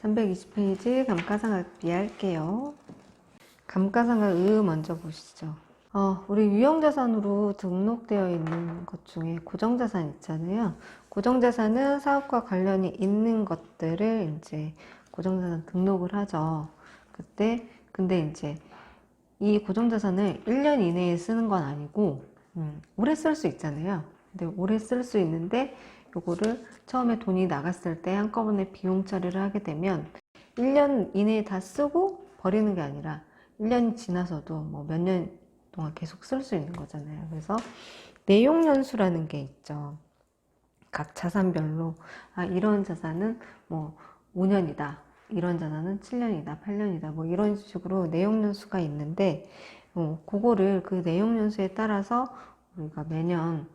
320페이지 감가상각비 할게요. 감가상각의 먼저 보시죠. 우리 유형자산으로 등록되어 있는 것 중에 고정자산 있잖아요. 고정자산은 사업과 관련이 있는 것들을 이제 고정자산 등록을 하죠. 근데 이제 이 고정자산을 1년 이내에 쓰는 건 아니고, 오래 쓸 수 있잖아요. 근데 오래 쓸 수 있는데, 요거를 처음에 돈이 나갔을 때 한꺼번에 비용 처리를 하게 되면 1년 이내에 다 쓰고 버리는 게 아니라 1년이 지나서도 뭐 몇 년 동안 계속 쓸 수 있는 거잖아요. 그래서 내용연수라는 게 있죠. 각 자산별로 이런 자산은 뭐 5년이다, 이런 자산은 7년이다, 8년이다, 뭐 이런 식으로 내용연수가 있는데, 그거를 그 내용연수에 따라서 우리가 매년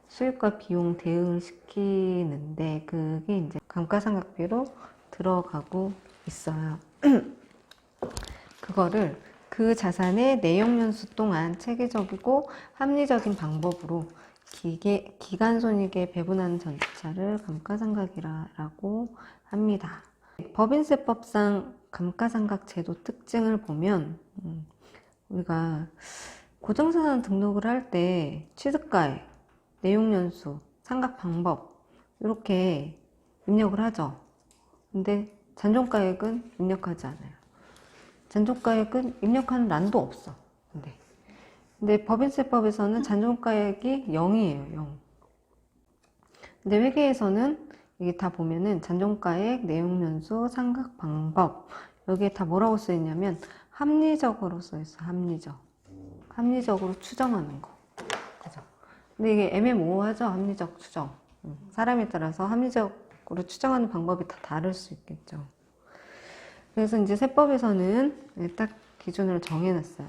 수입과 비용 대응을 시키는데, 그게 이제 감가상각비로 들어가고 있어요. 그거를 그 자산의 내용연수 동안 체계적이고 합리적인 방법으로 기간손익에 배분하는 절차를 감가상각이라고 합니다. 법인세법상 감가상각 제도 특징을 보면, 우리가 고정자산 등록을 할 때 취득가액, 내용연수, 상각 방법 이렇게 입력을 하죠. 근데 잔존가액은 입력하지 않아요. 잔존가액은 입력하는 란도 없어. 근데 법인세법에서는 잔존가액이 0이에요. 0. 근데 회계에서는 이게 다 보면은 잔존가액, 내용연수, 상각 방법, 여기에 다 뭐라고 써있냐면 합리적으로 써있어. 합리적으로 추정하는 거. 그죠? 근데 이게 애매모호하죠. 합리적 추정. 사람에 따라서 합리적으로 추정하는 방법이 다 다를 수 있겠죠. 그래서 이제 세법에서는 딱 기준으로 정해놨어요.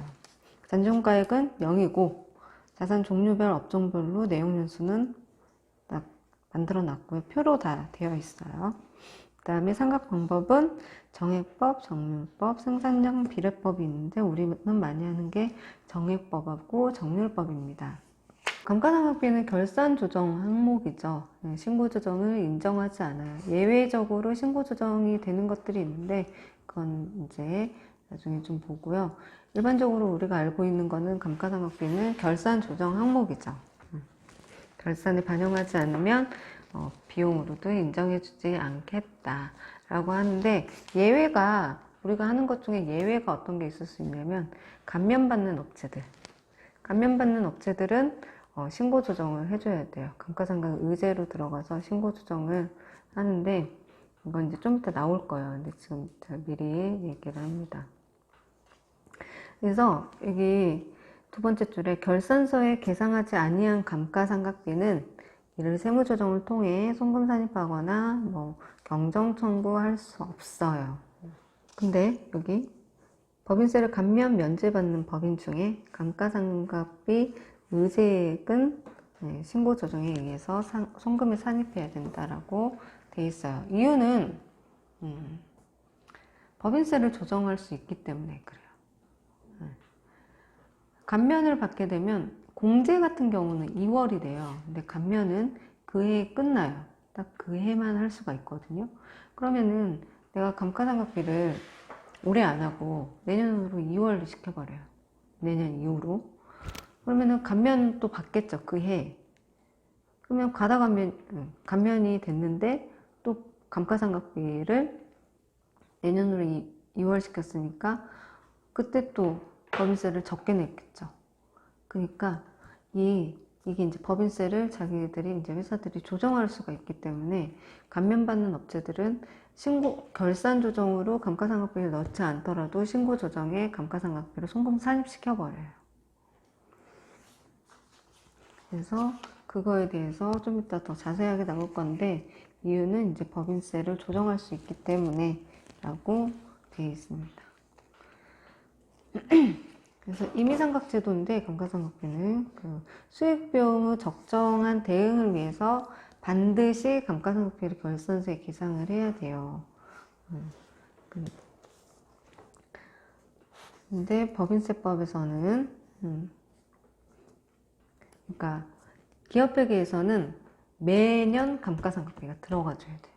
잔존가액은 0이고 자산 종류별 업종별로 내용연수는 딱 만들어놨고요. 표로 다 되어 있어요. 그 다음에 상각 방법은 정액법, 정률법, 생산량 비례법이 있는데 우리는 많이 하는 게 정액법하고 정률법입니다. 감가상각비는 결산 조정 항목이죠. 신고 조정을 인정하지 않아요. 예외적으로 신고 조정이 되는 것들이 있는데 그건 이제 나중에 좀 보고요. 일반적으로 우리가 알고 있는 거는 감가상각비는 결산 조정 항목이죠. 결산에 반영하지 않으면 비용으로도 인정해주지 않겠다라고 하는데, 예외가, 우리가 하는 것 중에 예외가 어떤 게 있을 수 있냐면 감면받는 업체들은 신고 조정을 해줘야 돼요. 감가상각 의제로 들어가서 신고 조정을 하는데, 이건 이제 좀 이따 나올 거예요. 근데 지금 제가 미리 얘기를 합니다. 그래서 여기 두 번째 줄에 결산서에 계상하지 아니한 감가상각비는 이를 세무조정을 통해 송금 산입하거나 뭐 경정 청구할 수 없어요. 근데 여기 법인세를 감면 면제받는 법인 중에 감가상각비 의제액은 신고 조정에 의해서 송금에 산입해야 된다라고 돼 있어요. 이유는 법인세를 조정할 수 있기 때문에 그래요. 감면을 받게 되면 공제 같은 경우는 2월이 돼요. 근데 감면은 그 해에 끝나요. 딱 그 해만 할 수가 있거든요. 그러면은 내가 감가상각비를 올해 안 하고 내년으로 2월로 시켜버려요. 내년 이후로. 그러면은 감면 또 받겠죠. 그 해. 그러면 감면이 됐는데 또 감가상각비를 내년으로 2월 시켰으니까 그때 또 법인세를 적게 냈겠죠. 그러니까 이게 이제 법인세를 자기들이 이제 회사들이 조정할 수가 있기 때문에 감면받는 업체들은 결산 조정으로 감가상각비를 넣지 않더라도 신고 조정에 감가상각비를 송금 산입시켜 버려요. 그래서 그거에 대해서 좀 이따 더 자세하게 나올 건데, 이유는 이제 법인세를 조정할 수 있기 때문에 라고 되어 있습니다. 그래서 임의상각제도인데, 감가상각비는 그 수익비용의 적정한 대응을 위해서 반드시 감가상각비를 결산서에 계상을 해야 돼요. 근데 법인세법에서는 그러니까 기업회계에서는 매년 감가상각비가 들어가줘야 돼요.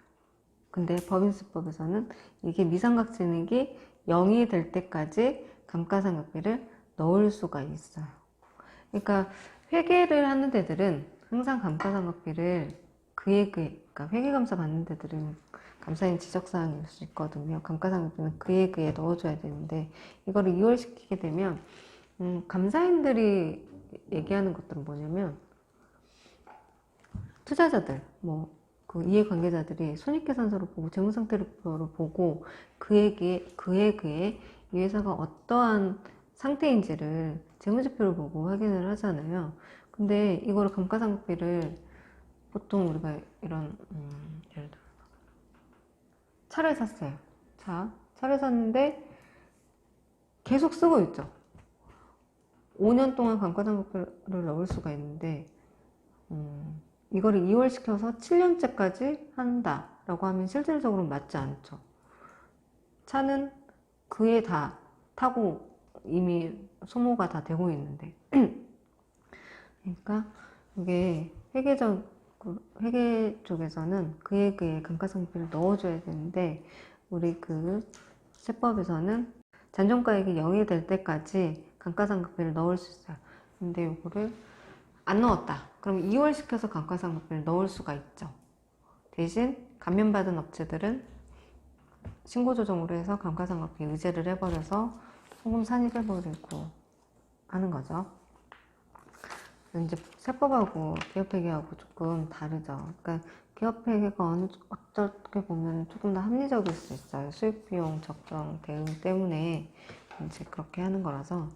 근데 법인세법에서는 이게 미상각진액이 0이 될 때까지 감가상각비를 넣을 수가 있어요. 그러니까 회계를 하는 데들은 항상 감가상각비를 그러니까 회계감사 받는 데들은 감사인 지적사항일 수 있거든요. 감가상각비는 그에 넣어줘야 되는데 이거를 이월시키게 되면 감사인들이 얘기하는 것들은 뭐냐면 투자자들, 그 이해관계자들이 손익계산서를 보고 재무상태표를 보고 그에 이 회사가 어떠한 상태인지를 재무지표를 보고 확인을 하잖아요. 근데 이거를 감가상각비를 보통 우리가 이런 예를 들어 차를 샀어요. 차를 샀는데 계속 쓰고 있죠. 5년 동안 감가상각비를 넣을 수가 있는데 이거를 2월시켜서 7년째까지 한다라고 하면 실질적으로 맞지 않죠. 차는 그에 다 타고 이미 소모가 다 되고 있는데 그러니까 이게 회계 쪽에서는 그에 감가상각비를 넣어줘야 되는데 우리 그 세법에서는 잔존가액이 0이 될 때까지 감가상각비를 넣을 수 있어요. 근데 이거를 안 넣었다. 그럼 2월 시켜서 감가상각비를 넣을 수가 있죠. 대신 감면받은 업체들은 신고조정으로 해서 감가상각비 의제를 해버려서 소금 산입해버리고 하는 거죠. 이제 세법하고 기업회계하고 조금 다르죠. 그러니까 기업회계가 어떻게 보면 조금 더 합리적일 수 있어요. 수익비용 적정 대응 때문에 이제 그렇게 하는 거라서